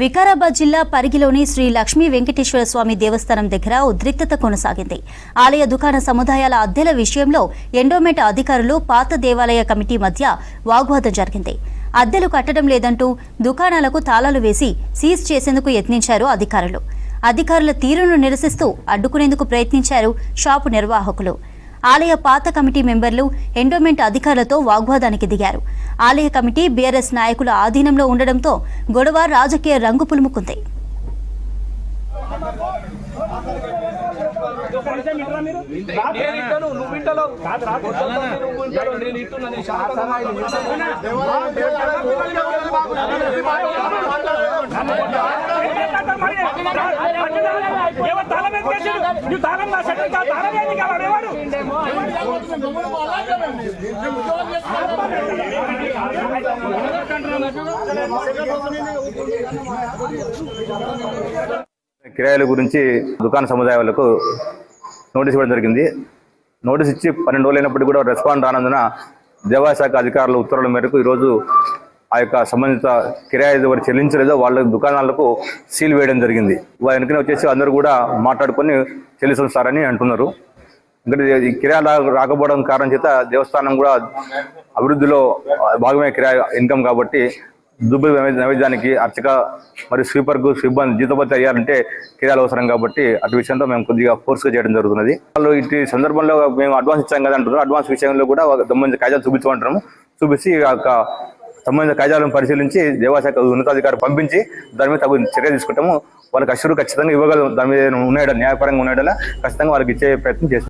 వికారాబాద్ జిల్లా పరిగిలోని శ్రీ లక్ష్మీ వెంకటేశ్వర స్వామి దేవస్థానం దగ్గర ఉద్రిక్తత కొనసాగింది. ఆలయ దుకాణ సముదాయాల అద్దెల విషయంలో ఎండోమెంట్ అధికారులు పాత దేవాలయ కమిటీ మధ్య వాగ్వాదం జరిగింది. అద్దెలు కట్టడం లేదంటూ దుకాణాలకు తాళాలు వేసి సీజ్ చేసేందుకు యత్నించారు అధికారులు. అధికారుల తీరును నిరసిస్తూ అడ్డుకునేందుకు ప్రయత్నించారు షాపు నిర్వాహకులు. ఆలయ పాత కమిటీ మెంబర్లు ఎండోమెంట్ అధికారులతో వాగ్వాదానికి దిగారు. ఆలయ కమిటీ బీఆర్ఎస్ నాయకుల ఆధీనంలో ఉండడంతో గొడవ రాజకీయ రంగు పులుముకుంది. కిరాయిల గురించి దుకాణ సముదాయాలకు నోటీస్ ఇవ్వడం జరిగింది. నోటీస్ ఇచ్చి 12 రోజులు అయినప్పటికీ కూడా రెస్పాండ్ రానందున దేవాదాయ శాఖ అధికారుల ఉత్తర్వుల మేరకు ఈరోజు ఆ యొక్క సంబంధిత కిరాయి ఎవరు చెల్లించలేదో వాళ్ళ దుకాణాలకు సీల్ వేయడం జరిగింది. వెనుకనే వచ్చేసి అందరూ కూడా మాట్లాడుకొని చెల్లిస్తారని అంటున్నారు. ఎందుకంటే ఈ కిరాయి రాకపోవడం కారణం చేత దేవస్థానం కూడా అభివృద్ధిలో భాగమే కిరాయి ఇన్కమ్ కాబట్టి దుబ్బ నైవేద్యానికి అర్చక మరియు స్వీపర్కు సిబ్బంది జీతభత్తి అయ్యారంటే కిరాయిలు అవసరం కాబట్టి అటు విషయంలో మేము కొద్దిగా ఫోర్స్గా చేయడం జరుగుతున్నది. వాళ్ళు ఇటు సందర్భంలో మేము అడ్వాన్స్ ఇచ్చాం కదా అంటున్నారు. అడ్వాన్స్ విషయంలో కూడా సంబంధించిన కాయిదాలు చూపించమంటున్నాము. చూపించి సంబంధించిన కాయిదాలను పరిశీలించి దేవాశాఖ ఉన్నతాధికారి పంపించి దాని మీద తగు చర్య తీసుకుంటాము. వాళ్ళకి అష్యూరు ఖచ్చితంగా ఇవ్వగలం. దాని మీద ఉన్నాయా న్యాయపరంగా ఉన్నాయా ఖచ్చితంగా వాళ్ళకి ఇచ్చే ప్రయత్నం చేస్తాం.